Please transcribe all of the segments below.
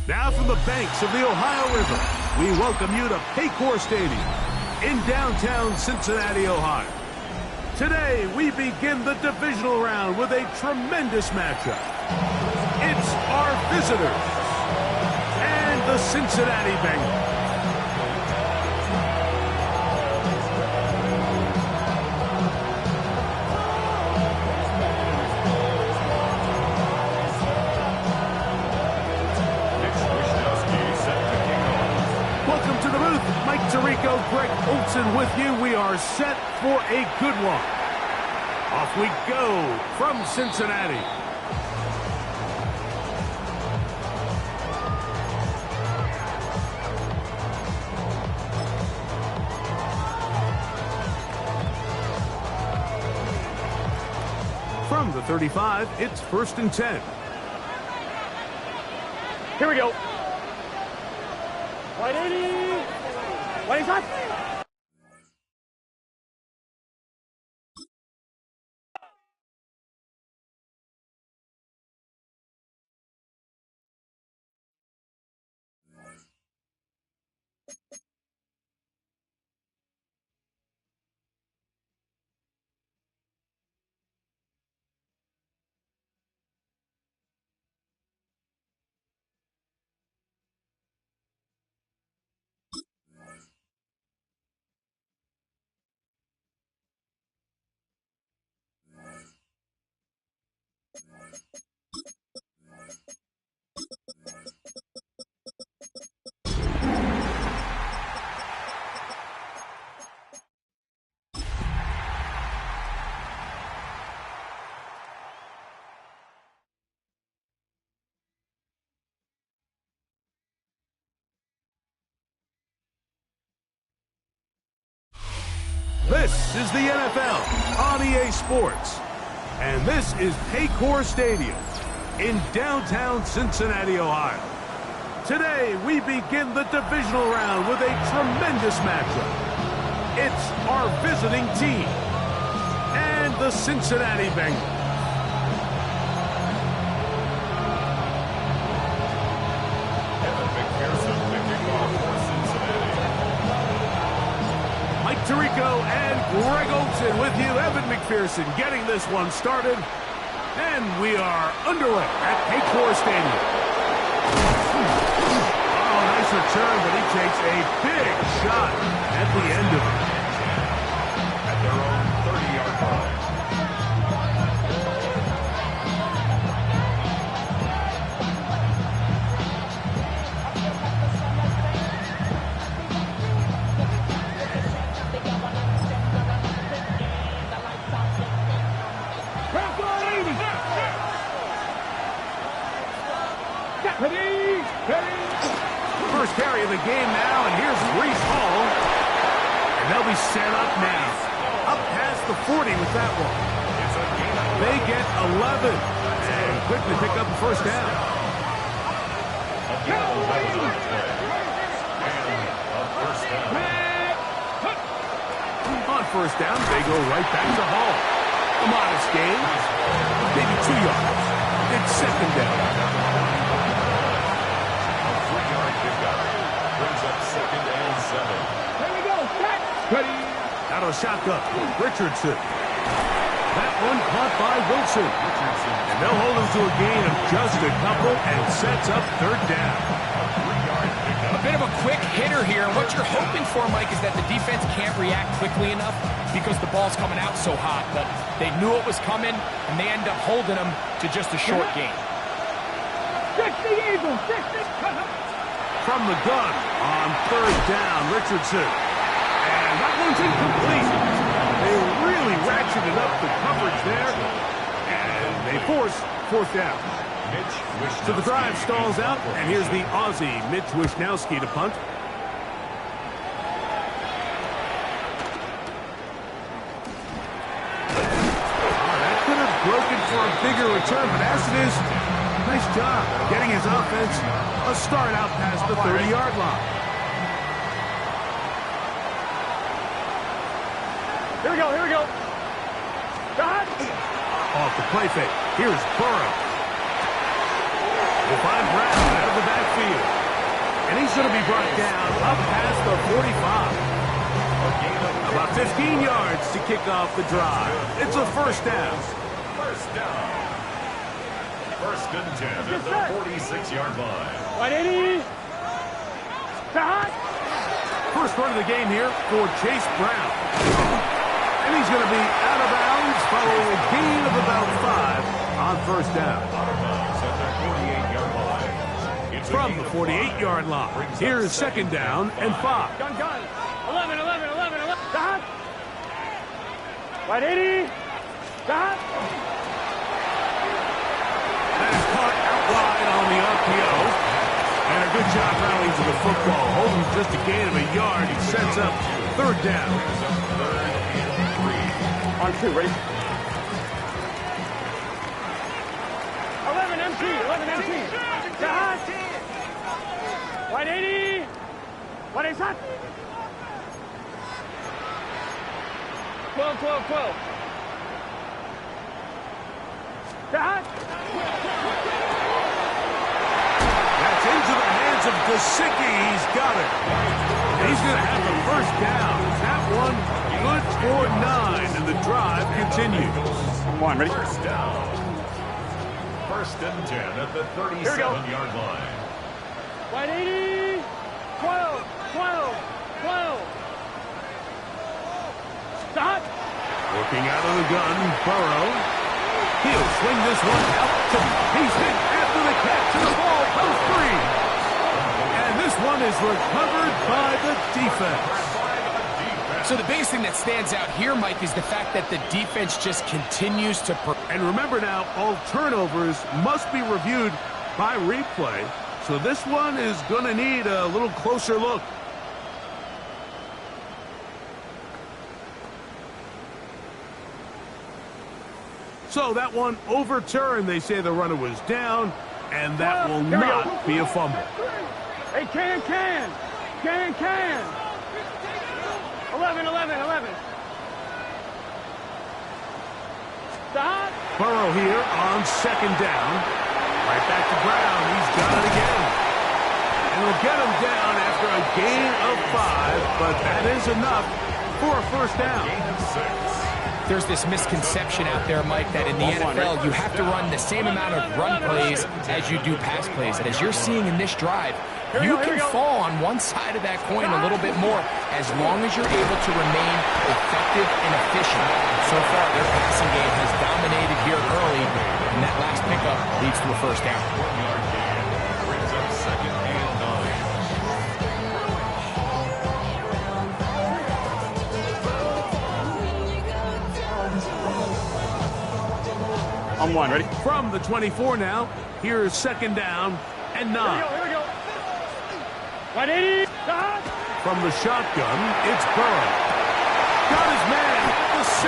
Now from the banks of the Ohio River, we welcome you to Paycor Stadium in downtown Cincinnati, Ohio. Today, we begin the divisional round with a tremendous matchup. It's our visitors and the Cincinnati Bengals. Mike Tirico, Greg Olsen with you. We are set for a good one. Off we go from Cincinnati. From the 35, it's 1st and 10. Here we go. White 80. What is that? This is the NFL on EA Sports, and this is Paycor Stadium in downtown Cincinnati, Ohio. Today, we begin the divisional round with a tremendous matchup. It's our visiting team and the Cincinnati Bengals. Mike Tirico and Greg Olsen with you. Evan McPherson getting this one started. And we are underway at Paycor Stadium. Oh, nice return, but he takes a big shot at the end of it. At their own 30-yard line. First carry of the game now, and here's Breece Hall. And they'll be set up now. Up past the 40 with that one. They get 11. And quickly pick up the first down. On first down, they go right back to Hall. A modest gain. Maybe 2 yards. It's second down. Brings up 2nd and 7. Here we go. Set. Ready. Out of shotgun. Richardson. That one caught by Wilson. And they'll hold him to a gain of just a couple and sets up third down. A bit of a quick hitter here. And what you're hoping for, Mike, is that the defense can't react quickly enough because the ball's coming out so hot. But they knew it was coming, and they end up holding them to just a short gain. 60 Eagles. 60. from the gun on third down, Richardson. And that one's incomplete. They really ratcheted up the coverage there, and they force fourth down. So the drive stalls out, and here's the Aussie, Mitch Wishnowsky, to punt. That could have broken for a bigger return, but as it is, nice job getting his offense a start out past the 30-yard line. Here we go, here we go. Shot. Off the play fake. Here's Burrow. We'll find Brown out of the backfield. And he's going to be brought down up past the 45. About 15 yards to kick off the drive. It's a first down. First down. First and 10 at the 46-yard line. 180. Shot. First run of the game here for Chase Brown. And he's going to be out of bounds following a gain of about 5 on first down. From the 48-yard line, here's second down and 5. Gun. 11. Shot. 180. Shot. That is caught out wide on the RPO. And a good job rallying to the football. Holding just a gain of a yard. He sets up third down. On 2, ready? 11 empty. Shot. 180. 180 shot. 12. Shot. That's into the hands of Gesicki. He's got it. He's going to have the first down. That one good for 9, and the drive continues. Come on, ready? First down. First and 10 at the 37-yard line. 180. 12. Shot. Working out of the gun, Burrow. He'll swing this one out. He's hit after the catch, and the ball goes free. And this one is recovered by the defense. So the biggest thing that stands out here, Mike, is the fact that the defense just continues to... And remember now, all turnovers must be reviewed by replay. So this one is going to need a little closer look. So that one overturned. They say the runner was down, and that will not be a fumble. Hey, can. 11. Stop. Burrow here on second down. Right back to Brown. He's got it again. And he'll get him down after a gain of 5, but that is enough for a first down. Gain of 6. There's this misconception out there, Mike, that in the NFL you have to run the same amount of run plays as you do pass plays. And as you're seeing in this drive, you can fall on one side of that coin a little bit more as long as you're able to remain effective and efficient. So far, their passing game has dominated here early, and that last pickup leads to a first down. 1-yard gain brings up second and 9. On 1, ready? From the 24 now, here's second down and 9. Here we go. 180. Shot. From the shotgun, it's Burrow. Got his man at the 6.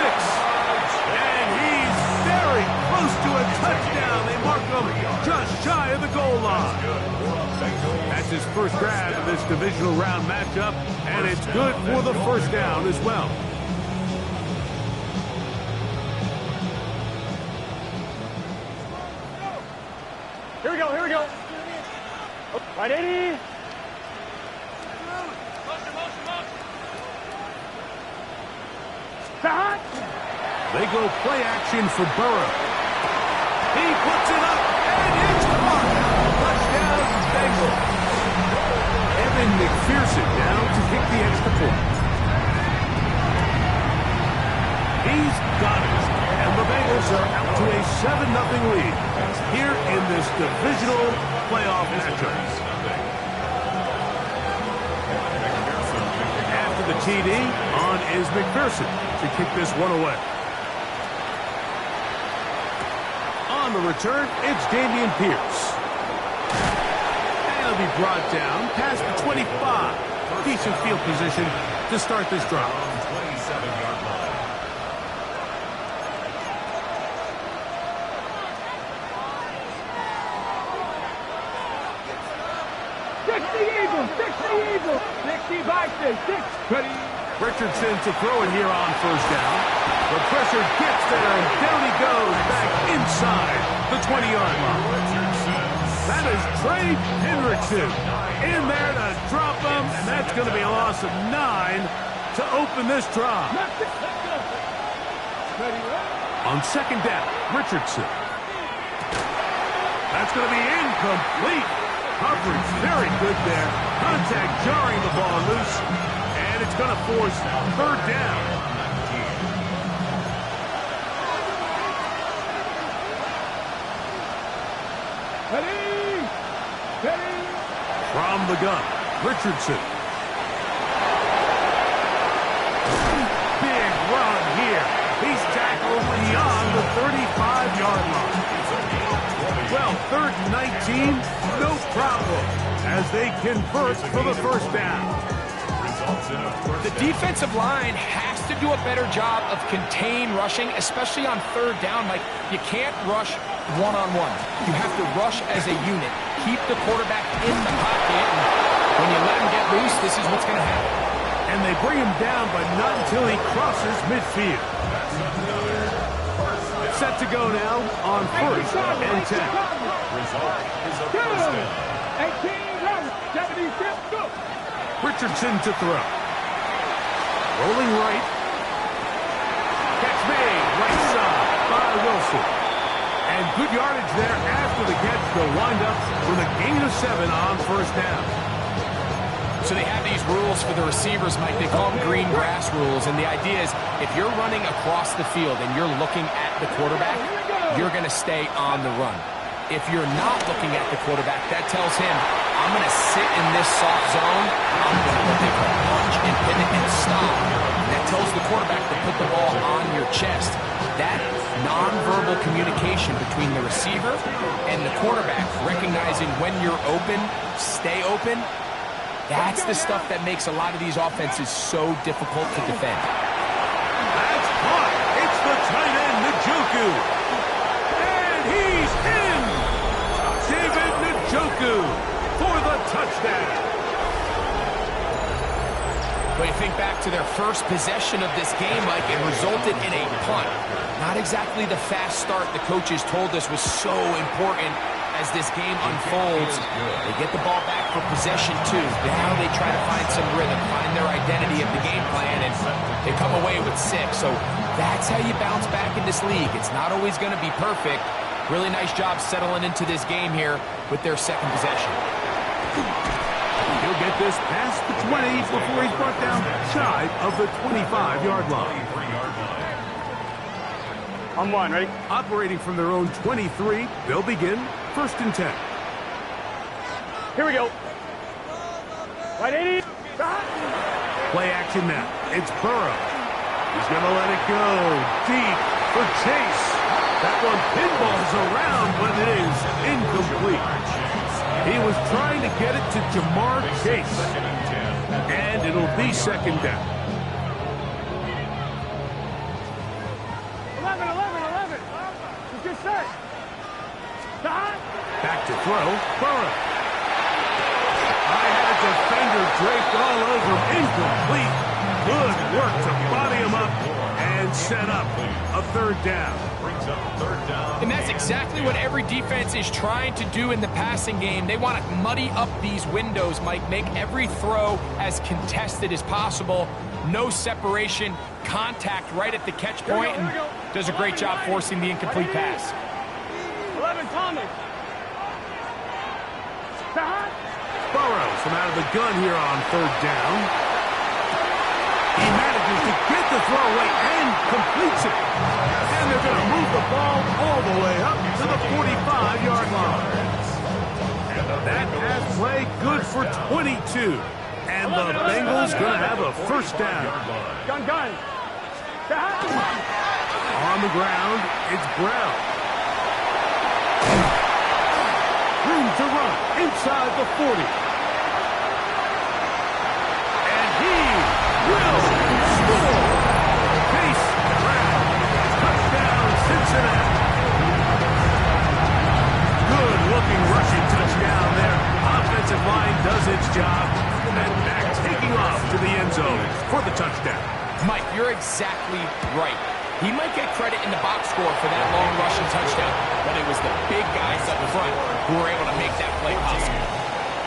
And he's very close to a touchdown. They mark him just shy of the goal line. That's his first grab of this divisional round matchup, and it's good for the first down as well. Here we go. 180. Shot. They go play action for Burrow. He puts it up, and it's caught. Touchdown, Bengals. Evan McPherson down to kick the extra point. He's got it, and the Bengals are out to a 7-0 lead here in this divisional playoff matchup. TD on is McPherson to kick this one away. On the return, it's Dameon Pierce. And he'll be brought down past the 25. Decent field position to start this drive. 27-yard line. Richardson to throw it here on first down. The pressure gets there, and down he goes back inside the 20-yard line. That is Trey Hendrickson in there to drop him, and that's going to be a loss of 9 to open this drive. On second down, Richardson. That's going to be incomplete. Coverage very good there. Contact jarring the ball loose, and it's going to force third down. From the gun, Richardson. Big run here. He's tackled beyond the 35-yard line. Well, third and 19, no problem, as they convert for the first down. The defensive line has to do a better job of contain rushing, especially on third down. Like, you can't rush one-on-one. You have to rush as a unit. Keep the quarterback in the pocket, and when you let him get loose, this is what's going to happen. And they bring him down, but not until he crosses midfield. Set to go now on first and 10. Result is a first down. Richardson to throw. Rolling right. Catch made, right side by Wilson. And good yardage there after the catch. They'll wind up with a gain of 7 on first down. So they have these rules for the receivers, Mike. They call them green grass rules. And the idea is if you're running across the field and you're looking at the quarterback, you're going to stay on the run. If you're not looking at the quarterback, that tells him, I'm going to sit in this soft zone. I'm going to what they call lunge and pivot and stop. And that tells the quarterback to put the ball on your chest. That nonverbal communication between the receiver and the quarterback, recognizing when you're open, stay open, that's the stuff that makes a lot of these offenses so difficult to defend. That's caught. It's the tight end, Njoku. And he's in. David Njoku for the touchdown. When you think back to their first possession of this game, Mike, it resulted in a punt. Not exactly the fast start the coaches told us was so important as this game unfolds. They get the ball back for possession 2. Now they try to find some rhythm, find their identity of the game plan, and they come away with 6. So that's how you bounce back in this league. It's not always going to be perfect. Really nice job settling into this game here with their second possession. He'll get this past the 20 before he's brought down shy of the 25-yard line. On one, ready? Operating from their own 23, they'll begin first and 10. Here we go. Right 80. Play action now. It's Burrow. He's going to let it go deep for Chase. That one pinballs around, but it is incomplete. He was trying to get it to Jamar Chase. And it'll be second down. 11. It's just set. Back to throw. Burrow. I had a defender draped all over him. Incomplete. Good work to body him up and set up a third down. Brings up third down. And that's exactly what every defense is trying to do in the passing game. They want to muddy up these windows, Mike, make every throw as contested as possible. No separation, contact right at the catch point, and does a great job forcing the incomplete pass. 11, Thomas. Burrows from out of the gun here on third down. He manages to get the throw away and completes it. And they're going to move the ball all the way up to the 45-yard line. That pass play good for 22. And the Bengals going to have a first down. Gun, gun. On the ground, it's Brown. Room to run inside the 40. And he will score. Chase Brown. Touchdown, Cincinnati. Good-looking rushing touchdown there. Offensive line does its job. And back taking off to the end zone for the touchdown. Mike, you're exactly right. He might get credit in the box score for that long rushing touchdown, but it was the big guys up front who were able to make that play possible.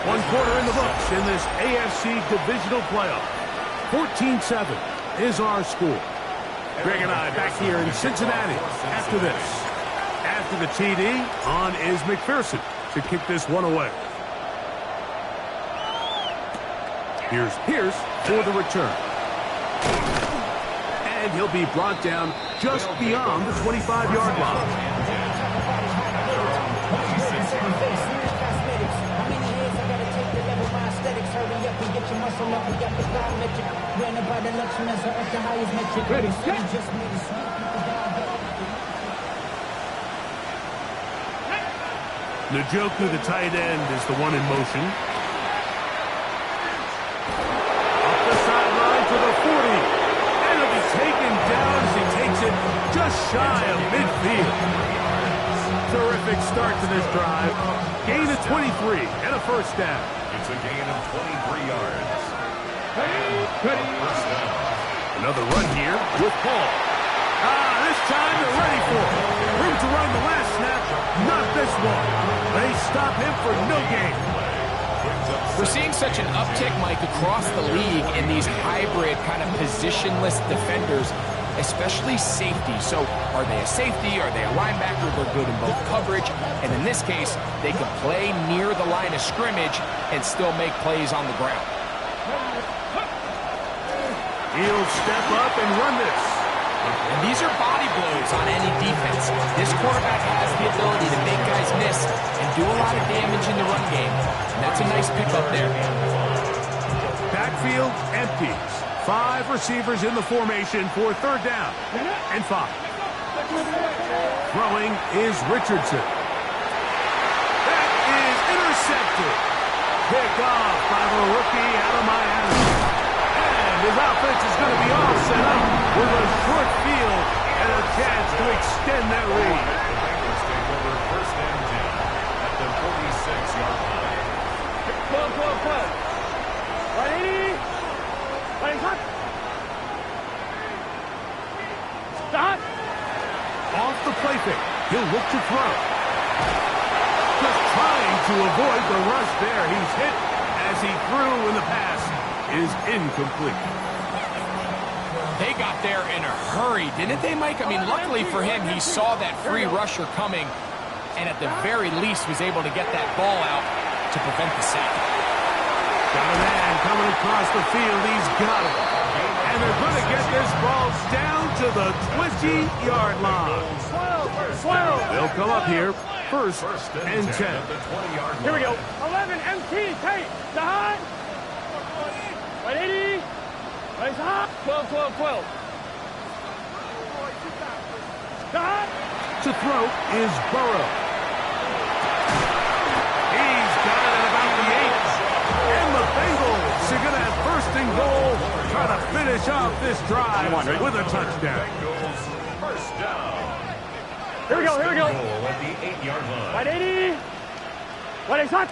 1 quarter in the books in this AFC divisional playoff. 14-7 is our score. Greg and I back here in Cincinnati after this. After the TD, on is McPherson to kick this one away. Here's Pierce for the return. And he'll be brought down just beyond the 25-yard line. Ready, set. Njoku, the tight end, is the one in motion. Up the sideline to the 40. And he'll be taken down as he takes it just shy of midfield. Terrific start to this drive. Gain of 23 and a first down. It's a gain of 23 yards. Ready. First down. Another run here with Paul. This time they're ready for it. Room to run the last snap. Not this one. They stop him for no gain. We're seeing such an uptick, Mike, across the league in these hybrid kind of positionless defenders, especially safety. So are they a safety? Are they a linebacker? They're good in both coverage. And in this case, they can play near the line of scrimmage and still make plays on the ground. He'll step up and run this. And these are body blows on any defense. This quarterback has the ability to make guys miss and do a lot of damage in the run game. And that's a nice pickup there. Backfield empties. 5 receivers in the formation for third down and 5. Throwing is Richardson. That is intercepted. Pick off by the rookie out of Miami. His offense is going to be all set up with a short field and a chance to extend that lead. The Bengals take over first and 10 at the 46-yard line. 12. Ready, hot. Stop. Off the play fake. He'll look to throw. Just trying to avoid the rush there. He's hit as he threw, and the pass is incomplete. They got there in a hurry, didn't they, Mike? I mean, luckily for him, he saw that free rusher coming and at the very least was able to get that ball out to prevent the sack. Got a man coming across the field. He's got it. And they're going to get this ball down to the 20-yard line. 12. They'll come up here first and 10. At the 20-yard line. Here we go. 11, MT, Tate, Sahad. 180. Nice hot. 12. Sahad. To throw is Burrow. He's got it at about the 8. And the Bengals are going to have first and goal, trying to finish off this drive with a touchdown. Bengals first down. Here we go. Goal at the 8-yard line. 180. 180 hot.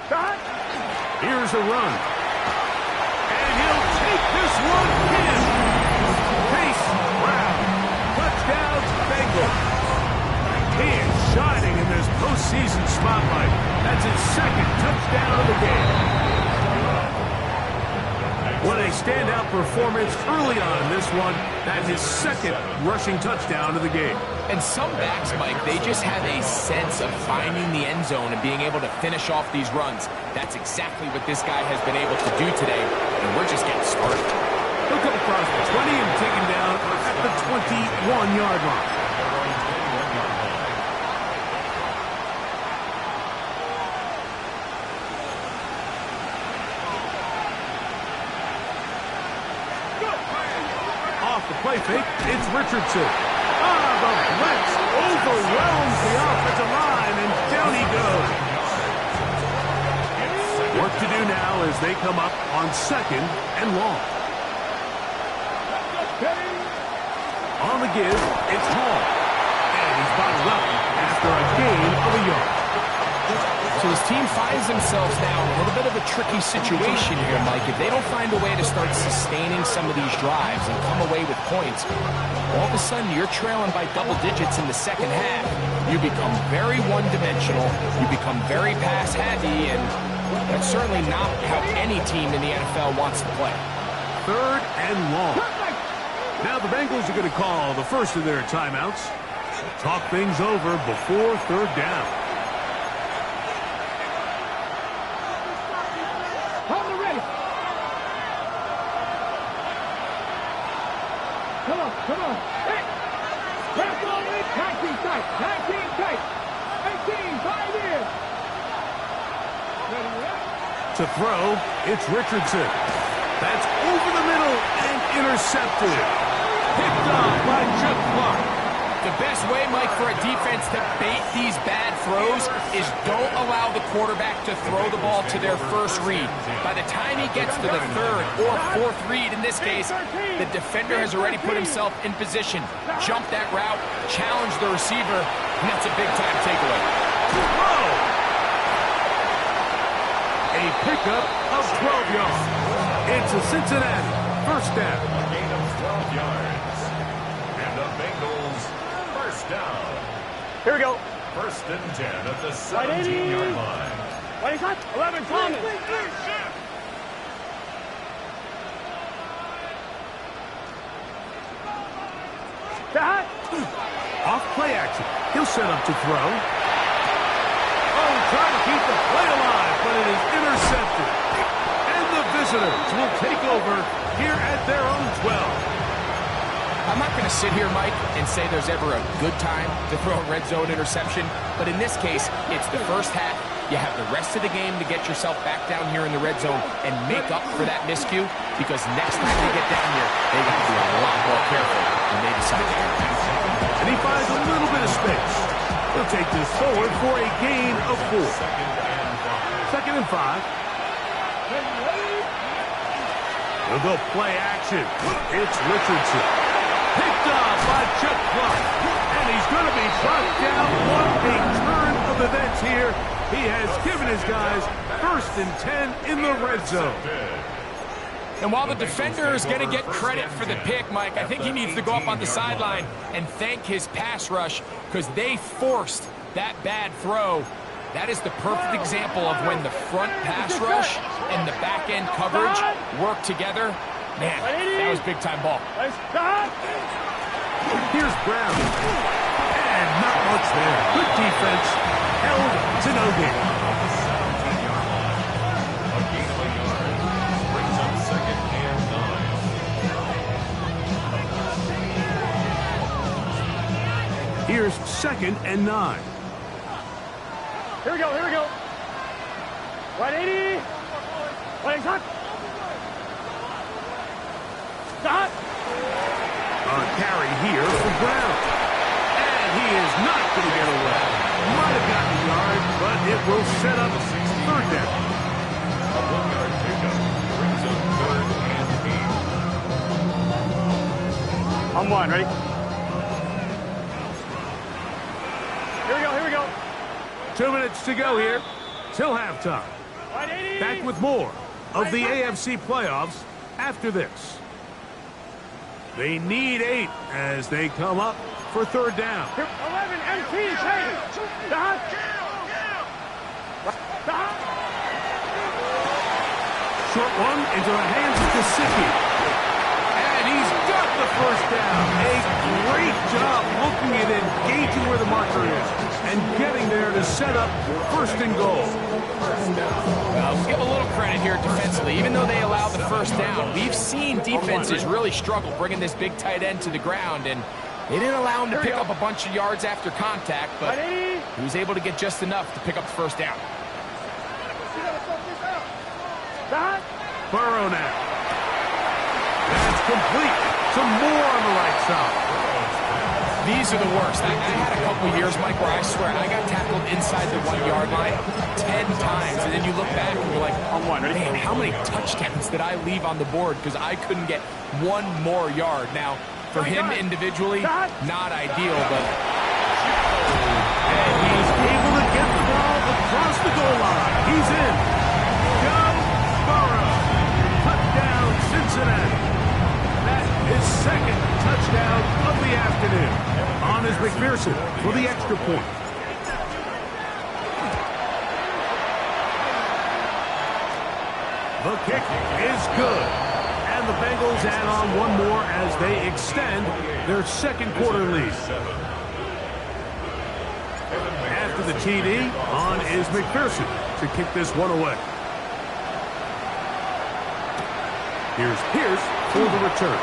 Sahad. Here's a run. And he'll take this one in. Chase Brown. Touchdown, Bengals. He is shining in this postseason spotlight. That's his second touchdown of the game. What a standout performance early on in this one. That's his second rushing touchdown of the game. And some backs, Mike, they just have a sense of finding the end zone and being able to finish off these runs. That's exactly what this guy has been able to do today, and we're just getting started. He'll come across the 20 and taken down at the 21-yard line. fake. It's Richardson. The blitz overwhelms the offensive line, and down he goes. Work to do now as they come up on 2nd and long. On the give, it's Hall. And he's bottled up after a gain of a yard. So his team finds themselves now in a little bit of a tricky situation here, Mike. If they don't find a way to start sustaining some of these drives and come away with points, all of a sudden you're trailing by double digits in the second half. You become very one-dimensional. You become very pass-heavy, and that's certainly not how any team in the NFL wants to play. 3rd and long. Now the Bengals are going to call the first of their timeouts. Talk things over before 3rd down. Come on. Hey! Press on it. 19 tight. 19 tight. 18, 5 in. To throw, it's Richardson. That's over the middle and intercepted. Picked off by Chuck Clark. The best way, Mike, for a defense to bait these bad throws is don't allow the quarterback to throw the ball to their first read. By the time he gets to the 3rd or 4th read, in this case, the defender has already put himself in position, jumped that route, challenged the receiver, and that's a big-time takeaway. A pickup of 12 yards. It's a Cincinnati first down. A gain of 12 yards. And the Bengals first down. Here we go. 1st and 10 at the 17-yard line. What is that? 11, Thomas. That. Off play action. He'll set up to throw. Oh, trying to keep the play alive, but it is intercepted. And the visitors will take over here at their own 12. I'm not going to sit here, Mike, and say there's ever a good time to throw a red zone interception, but in this case, it's the first half. You have the rest of the game to get yourself back down here in the red zone and make up for that miscue, because next time they get down here, they got to be a lot more careful when they decide to go. And he finds a little bit of space. He'll take this forward for a gain of 4. 2nd and 5. They'll go play action. It's Richardson. Picked off by Chuck Clark. And he's going to be brought down. What a turn of events here. He has given his guys 1st and 10 in the red zone. And while the defender is going to get credit for the pick, Mike, I think he needs to go up on the sideline and thank his pass rush, because they forced that bad throw. That is the perfect example of when the front pass rush and the back-end coverage work together. Man, that was big-time ball. Here's Brown. And not much there. Good defense. Held to no gain. A gain of a yard. Brings up 2nd and 9. Here's 2nd and 9. Here we go. 180. What is that? Stop. A carry here for Brown. And he is not going to get away. Might have gotten a yard, but it will set up 3rd down. A 1-yard pickup. Brings up 3rd and 8. On 1, ready? Here we go. 2 minutes to go here till halftime. Back with more of the AFC playoffs after this. They need 8 as they come up for 3rd down. 11, MT, Short one into the hands of Gesicki. And he's got the first down. A great job looking at engaging where the marker is and getting there to set up 1st and goal. We'll give a little credit here defensively. Even though they allowed the first down, we've seen defenses really struggle bringing this big tight end to the ground, and they didn't allow him to pick up a bunch of yards after contact, but he was able to get just enough to pick up the first down. Burrow now. That's complete. Some more on the right side. These are the worst. I had a couple years, Mike, where I swear I got tackled inside the 1-yard line 10 times, and then you look back and you're like, oh, man, how many touchdowns did I leave on the board because I couldn't get one more yard? Now, for him individually, not ideal, but... And he's able to get the ball across the goal line. He's in. Joe Burrow. Touchdown, Cincinnati. That is second touchdown of the afternoon. On is McPherson for the extra point. The kick is good. And the Bengals add on one more as they extend their second quarter lead. After the TD, on is McPherson to kick this one away. Here's Pierce for the return.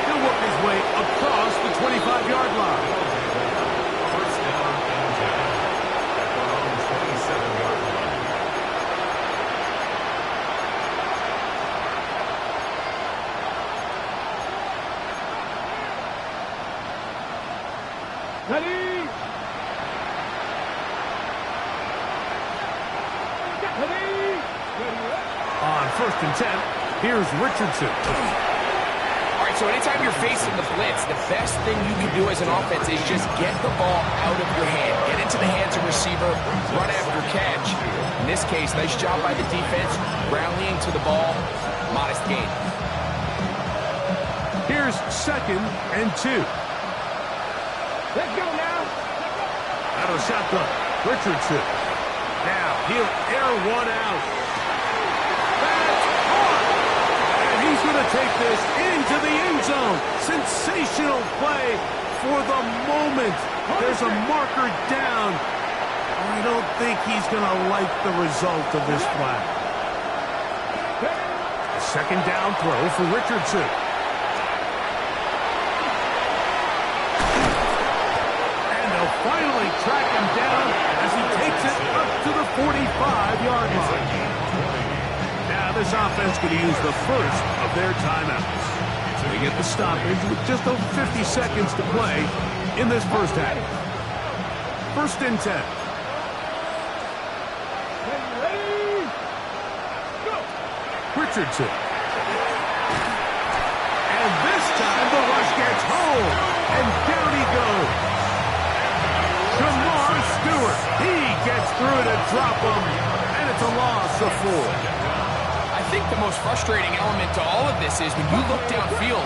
He'll work his way across the 25-yard line. First down and 10 at their own 27-yard line. Ready? On first and 10, here's Richardson. All right, so anytime you're facing the blitz, the best thing you can do as an offense is just get the ball out of your hand. Get into the hands of receiver, run after catch. In this case, nice job by the defense, rallying to the ball, modest gain. Here's second and 2. Let's go now. Out of the shotgun, Richardson. Now he'll air one out. That's caught. And he's going to take this into the end zone. Sensational play for the moment. There's a marker down. I don't think he's going to like the result of this flag. Second down throw for Richardson. Finally track him down as he takes it up to the 45-yard line. Now this offense going to use the first of their timeouts. They get the stoppage with just over 50 seconds to play in this first half. First and 10. Ready? Go. Richardson. And this time the rush gets home. And down he goes. Jamar Stewart, he gets through to drop him, and it's a loss of 4. I think the most frustrating element to all of this is when you look downfield,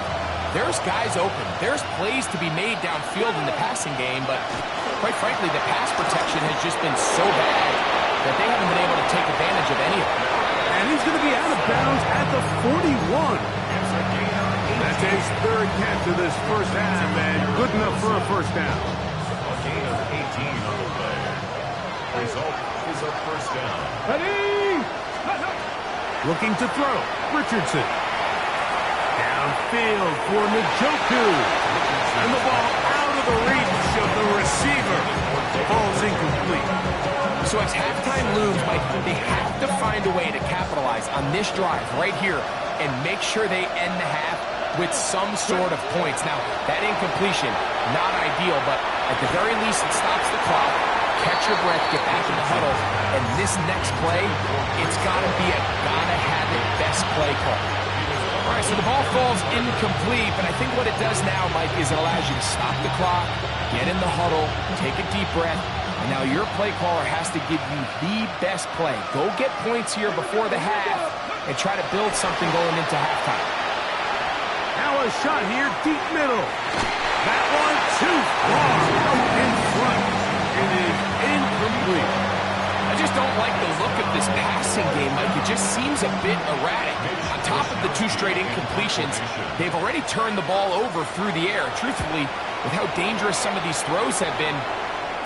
there's guys open. There's plays to be made downfield in the passing game, but quite frankly, the pass protection has just been so bad that they haven't been able to take advantage of any of it. And he's going to be out of bounds at the 41. That's his third catch of this first half, and good enough for a first down. Gain of 18 on the play. Result is a first down. Ready? Looking to throw. Richardson. Downfield for Njoku. And the ball out of the reach of the receiver. The ball's incomplete. So as halftime looms, Mike, they have to find a way to capitalize on this drive right here and make sure they end the half with some sort of points. Now, that incompletion, not ideal, but at the very least, it stops the clock. Catch your breath, get back in the huddle, and this next play, it's got to be a gotta-have-it best play call. All right, so the ball falls incomplete, but I think what it does now, Mike, is it allows you to stop the clock, get in the huddle, take a deep breath, and now your play caller has to give you the best play. Go get points here before the half and try to build something going into halftime. Now a shot here, deep middle. That one too far out in front. It is incomplete. I just don't like the look of this passing game, Mike. It just seems a bit erratic. On top of the 2 straight incompletions, they've already turned the ball over through the air. Truthfully, with how dangerous some of these throws have been,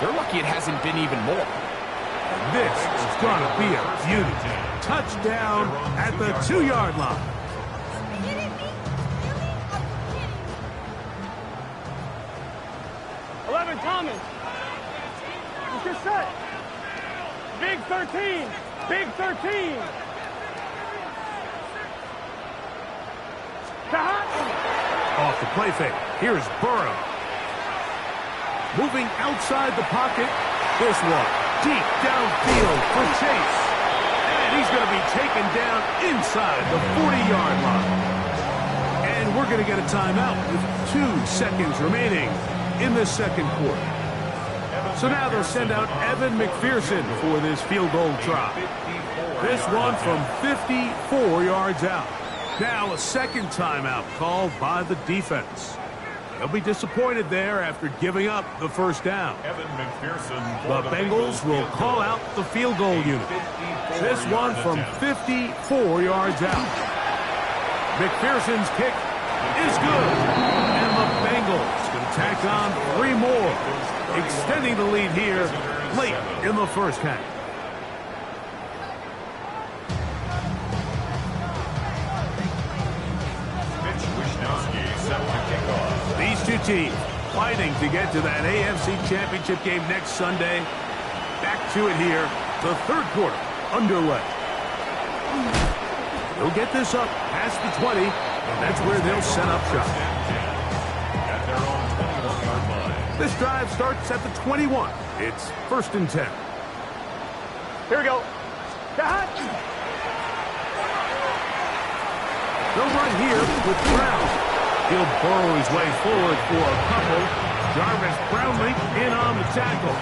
they're lucky it hasn't been even more. And this is going to be a beauty. Touchdown at the 2-yard line. Thomas. Mr. Set. Big 13. Big 13. the play fake. Here's Burrow. Moving outside the pocket. This one deep downfield for Chase. And he's going to be taken down inside the 40-yard line. And we're going to get a timeout with 2 seconds remaining in the second quarter. So now they'll send out Evan McPherson for this field goal try. This one from 54 yards out. Now a second timeout called by the defense. They'll be disappointed there after giving up the first down. Evan McPherson. The Bengals will call out the field goal unit. This one from 54 yards out. McPherson's kick is good. And the Bengals can tack on 3 more, extending the lead here late in the first half. These two teams fighting to get to that AFC Championship game next Sunday. Back to it here, the third quarter underway. They'll get this up past the 20, and that's where they'll set up shop. At their own 21-yard line. This drive starts at the 21. It's 1st and 10. Here we go. They'll run here with Brown. He'll burrow his way forward for a couple. Jarvis Brownlee in on the tackle.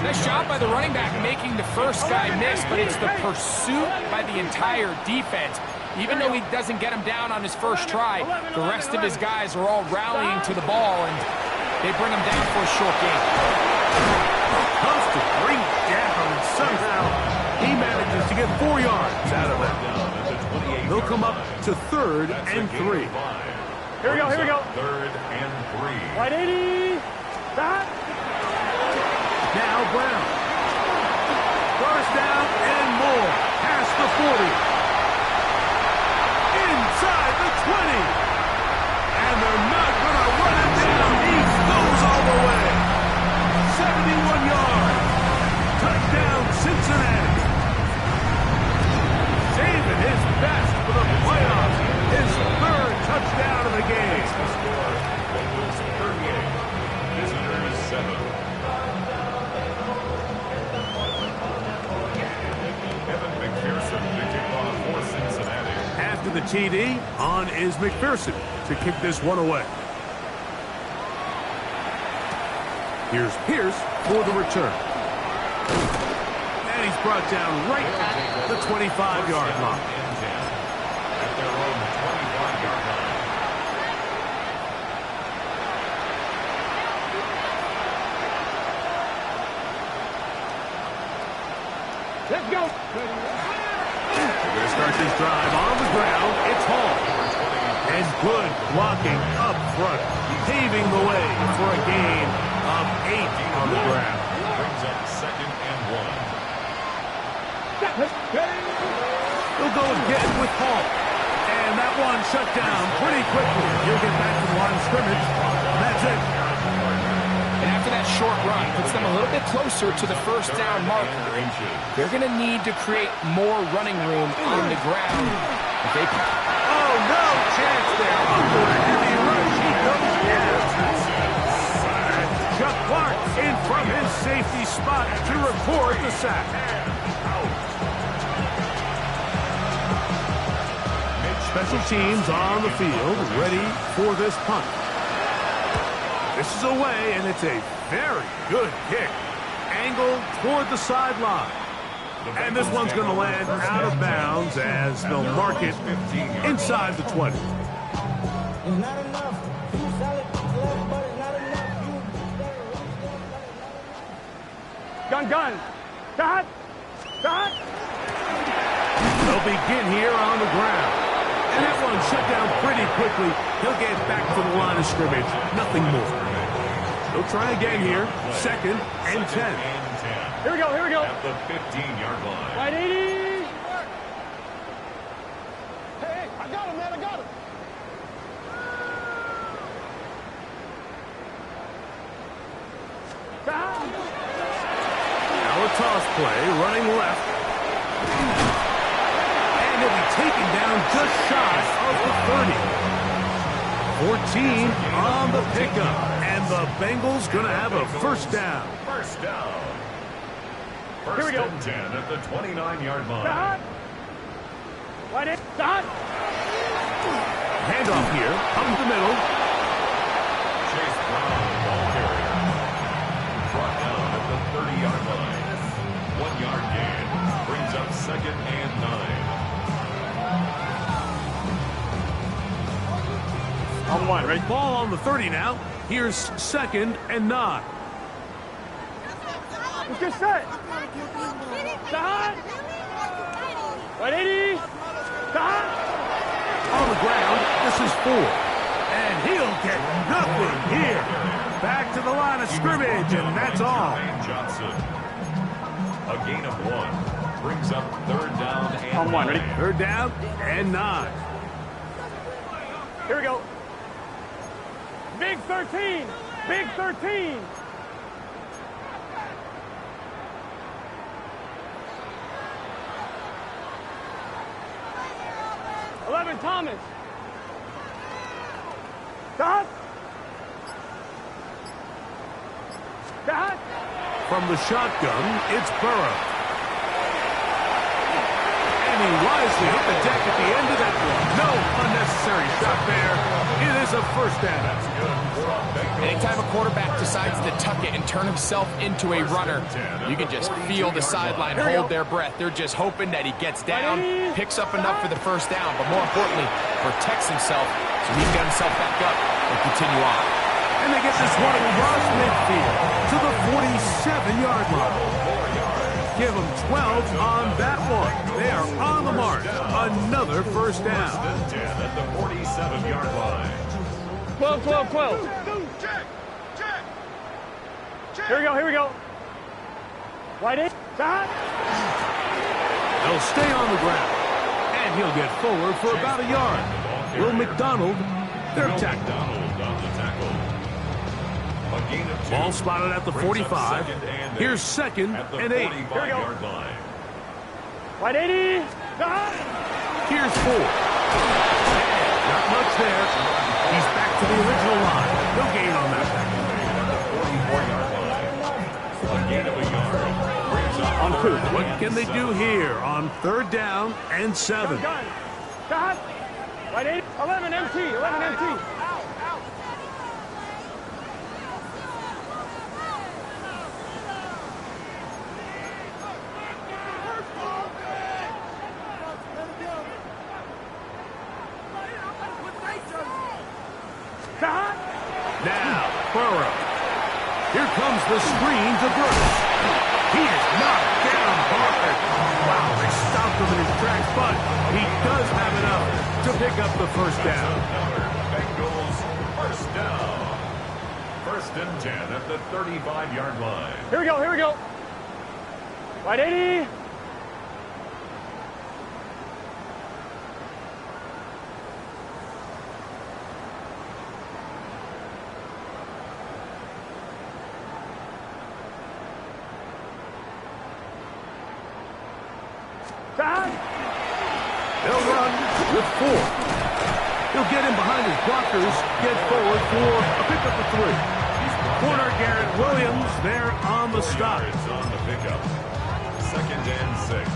Nice job by the running back making the first guy miss, but it's the pursuit by the entire defense. Even though he doesn't get him down on his first try, the rest of his guys are all rallying to the ball, and they bring him down for a short gain. Comes to bring down, and somehow he manages to get 4 yards out of that. They'll come up to 3rd and 3. Here we go, here we go. 3rd and 3. Right 80. Stop. Now Brown. First down and more. Past the 40. Inside the 20. And they're not going to run it down. He goes all the way. 71 yards. Touchdown, Cincinnati. Saving his best for the playoffs. His 3rd touchdown of the game. The score, Bengals 38, visitors 7. Evan McPherson to kick off for Cincinnati. After the TD, on is McPherson to kick this one away. Here's Pierce for the return. And he's brought down right at the 25-yard line. At their own 25-yard line. Let's go. They're going to start this drive on the ground. It's Hall. And good blocking up front, paving the way for a gain of 8 on the ground. Brings up 2nd and 1. He'll go again with Hall. And that one shut down pretty quickly. He'll get back to the line of scrimmage. That's it. And after that short run, puts them a little bit closer to the first down marker. They're going to need to create more running room on the ground. Oh, no chance there. Under a heavy rush, he goes down. Chuck Clark in from his safety spot to record the sack. Special teams on the field, ready for this punt. This is away, and it's a very good kick. Angled toward the sideline. And this one's going to land out of bounds as they'll mark it inside the 20. It's not enough. You solid left, but it's not enough. Gun. Stop. They'll begin here on the ground. And that one shut down pretty quickly. He'll get back to the line of scrimmage. Nothing more. They'll try again here. 2nd and 10. Here we go. At the 15-yard line. Right 80. Hey, I got him, man. I got him. Stop. Now a toss play, running left. And he'll be taken down just shy of the 30. 14 on the pickup. And the Bengals going to have a first down. First down. Here First we go. and 10 at the 29-yard line. Start. Right in. Start. Handoff here, up the middle. Chase Brown, ball carrier. Brought down at the 30-yard line. 1 yard gain. Brings up second and 9. On one, ready? Ball on the 30 now. Here's second and 9. Let's get set. Start. Right 80. Start. On the ground, this is 4. And he'll get nothing here. Back to the line of scrimmage, and that's all. Jermaine Johnson. A gain of 1. Brings up third down and On one, 9. ready? Third down and 9. Here we go. Big 13. Big 13. Thomas. Stop. Stop. From the shotgun, it's Burrow. And he wisely hit the deck at the end of that one. No unnecessary shot there. It is a first down. Anytime a quarterback decides to tuck it and turn himself into a runner, you can just feel the sideline hold their breath. They're just hoping that he gets down, picks up enough for the first down, but more importantly, protects himself so he can get himself back up and continue on. And they get this one across midfield to the 47-yard line. Give them 12 on that one. They are on the mark. Another first down. 10 at the 47-yard line. 12, 12, 12. Here we go, here we go. Right in. Stop. They'll stay on the ground. And he'll get forward for about a yard. Will McDonald, their tackle. McDonald on the tackle. A gain of 2. Ball spotted at the Brings up 45. second and Here's 8 second at the and 8. 45-yard line. Right 80. Stop. Here's 4. Not much there. He's back to the original line. No gain on that. 44-yard line. A gain of a yard. Brings up On 2. What can they do here on third down and 7? Gun. Stop. Right 80. 11 MT. 11 MT. Stop. Now, Burrow. Here comes the screen to Brooks. He is knocked down hard. Wow, they stopped him in his tracks, but he does have enough to pick up the first down. Bengals first down. First and 10 at the 35-yard line. Here we go, here we go. Right 80. Stop. They'll run with 4. He'll get in behind his blockers, get forward for a pickup of 3. Corner Garrett Williams there on the stop. Yards on the pickup. Second and 6.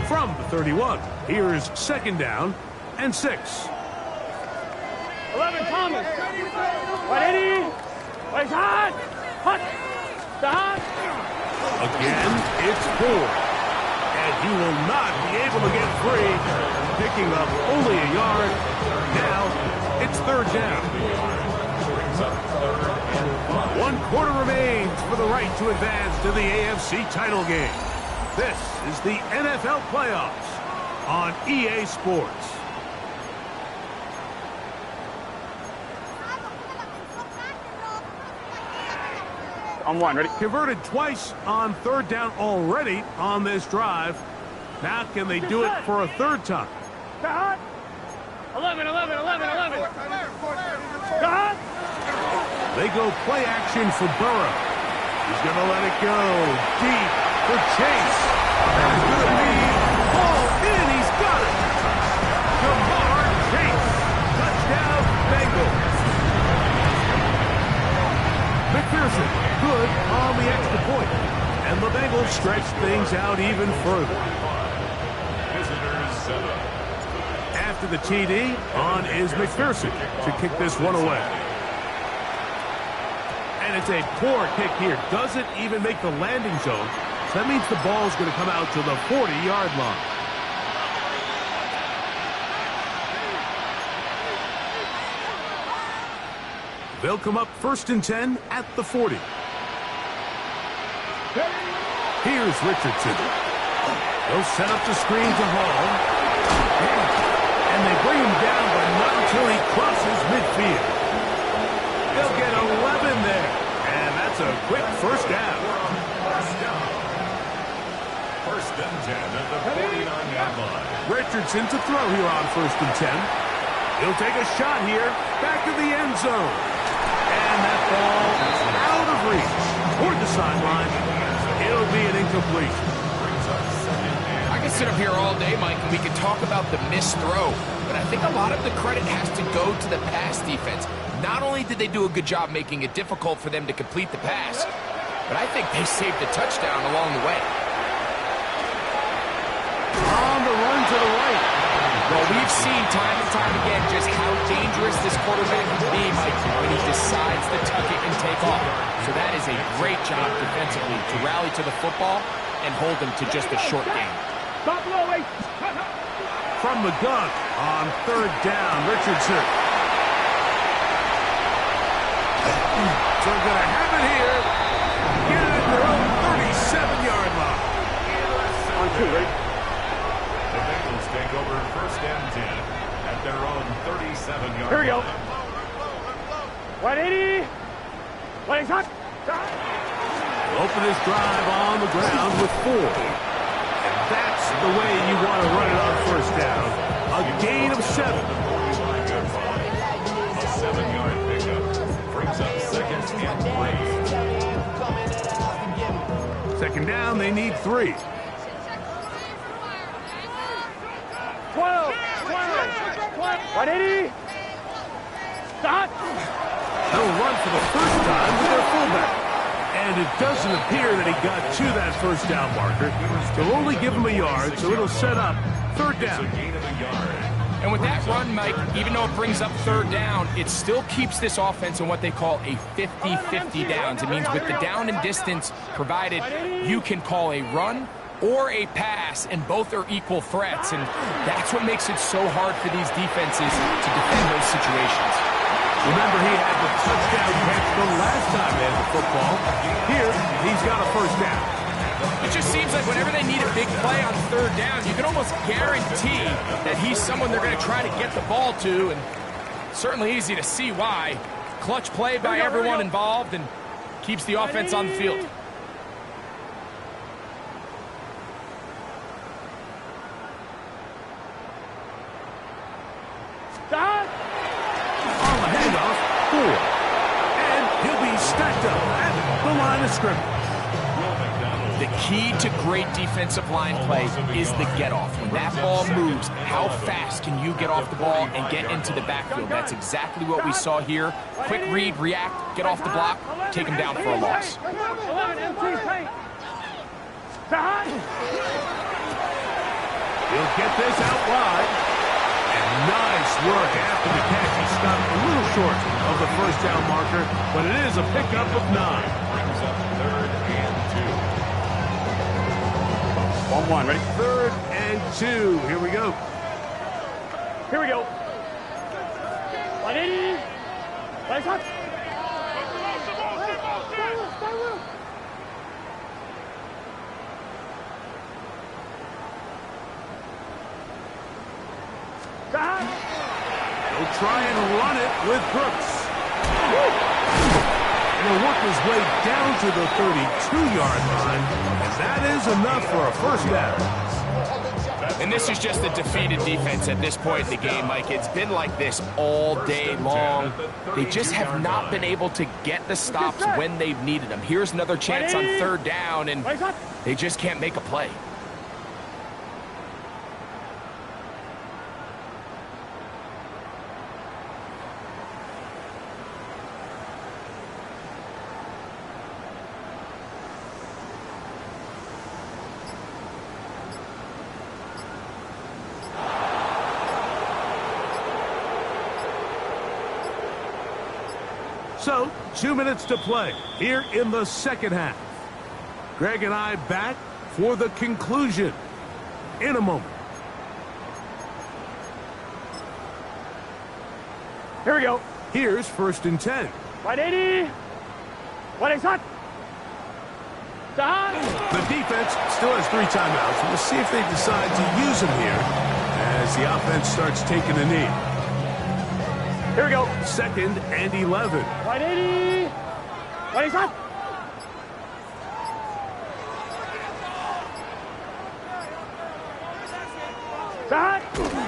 From the 31, here's second down and 6. 11 Thomas. Right 80. Right hot. Hot. Stop. Again, it's 4. And he will not be able to get free, picking up only a yard. Now, it's third down. 1 quarter remains for the right to advance to the AFC title game. This is the NFL playoffs on EA Sports. On 1, ready? Converted twice on third down already on this drive. Now can they do it for a third time? Stop. 11, 11, 11, 11. Stop. They go play action for Burrow. He's going to let it go deep for Chase. That's going to be ball in. He's got it. Jamar Chase McPherson, good on the extra point. And the Bengals stretch things out even further. Visitors 7. After the TD, on is McPherson to kick this one away. And it's a poor kick here. Doesn't even make the landing zone. So that means the ball's going to come out to the 40-yard line. They'll come up 1st and 10 at the 40. Here's Richardson. They'll set up the screen to Hall. And they bring him down, but not until he crosses midfield. They'll get 11 there. And that's a quick first down. First and 10 at the 49-yard line. Richardson to throw here on 1st and 10. He'll take a shot here. Back to the end zone. And that ball is out of reach. Toward the sideline. It'll be an incompletion. I can sit up here all day, Mike, and we can talk about the missed throw, but I think a lot of the credit has to go to the pass defense. Not only did they do a good job making it difficult for them to complete the pass, but I think they saved the touchdown along the way. On the run to the right. Well, we've seen time and time again just how dangerous this quarterback can be, Mike, when he decides to tuck it and take off. So that is a great job defensively to rally to the football and hold them to just a short game. Stop low, wait. From the gun on 3rd down, Richardson. So they're going to have it here. Get it at their own 37-yard line. On 2, ready? The Bengals take over 1st and 10 at their own 37-yard line. Here we go. 180. Legs hot. Open his drive on the ground with 4. And that's the way you want to run it on 1st down. A gain of 7. A 7-yard pickup brings up 2nd and 3. 2nd down, they need 3. 12. 180. Stop. They'll run for the first time with their fullback. And it doesn't appear that he got to that 1st down marker. They'll only give him a yard, so it'll set up 3rd down. It's a gain of a yard. And with that run, Mike, even though it brings up 3rd down, it still keeps this offense in what they call a 50-50 downs. It means with the down and distance provided, you can call a run or a pass, and both are equal threats. And that's what makes it so hard for these defenses to defend those situations. Remember, he had the touchdown catch the last time they had the football. Here, he's got a 1st down. It just seems like whenever they need a big play on 3rd down, you can almost guarantee that he's someone they're going to try to get the ball to, and certainly easy to see why. Clutch play by everyone involved and keeps the offense on the field. Stop. On the handoff, 4. And he'll be stacked up at the line of scrimmage. The key to great defensive line play is the get-off. When that ball moves, how fast can you get off the ball and get into the backfield? That's exactly what we saw here. Quick read, react, get off the block, take him down for a loss. 11, empty, tight. Stop. He'll get this out wide. And nice work after the catch. He stopped a little short of the 1st down marker, but it is a pickup of 9. Brings up 3rd and 1-1, ready? 3rd and 2. Here we go. Here we go. 180. Legs hot. Stop. He'll try and run it with Brooks. And he'll work his way down to the 32-yard line. And that is enough for a 1st down. And this is just a defeated defense at this point in the game, Mike. It's been like this all day long. They just have not been able to get the stops when they've needed them. Here's another chance on 3rd down, and they just can't make a play. So, 2 minutes to play here in the second half. Greg and I back for the conclusion in a moment. Here we go. Here's 1st and 10. Right 80. What is hot? The defense still has 3 timeouts. We'll see if they decide to use them here as the offense starts taking a knee. Here we go. 2nd and 11. Right 80. What is hot?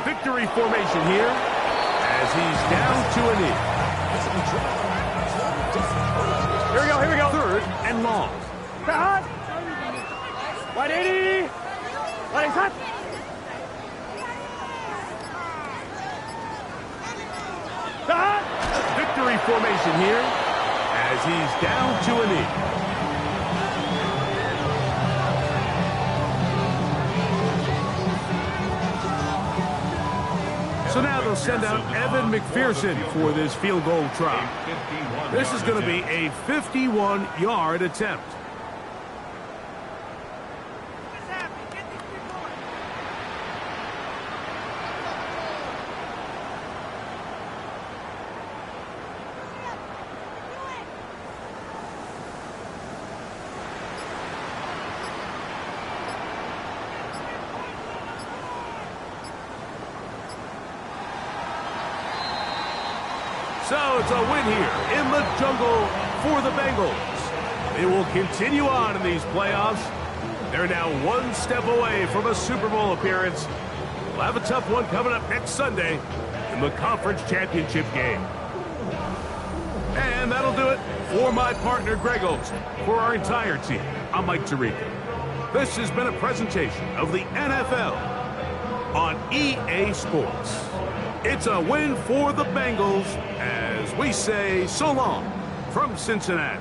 Victory formation here as he's down to a knee. Here we go, here we go. 3rd and long. Hot. 180. What is hot? Victory formation here as he's down to a knee. So now they'll send out Evan McPherson for this field goal try. This is going to be a 51-yard attempt. So it's a win here in the jungle for the Bengals. They will continue on in these playoffs. They're now 1 step away from a Super Bowl appearance. We'll have a tough one coming up next Sunday in the conference championship game. And that'll do it for my partner Greg Olsen. For our entire team, I'm Mike Tirico. This has been a presentation of the NFL on EA Sports. It's a win for the Bengals as we say so long from Cincinnati.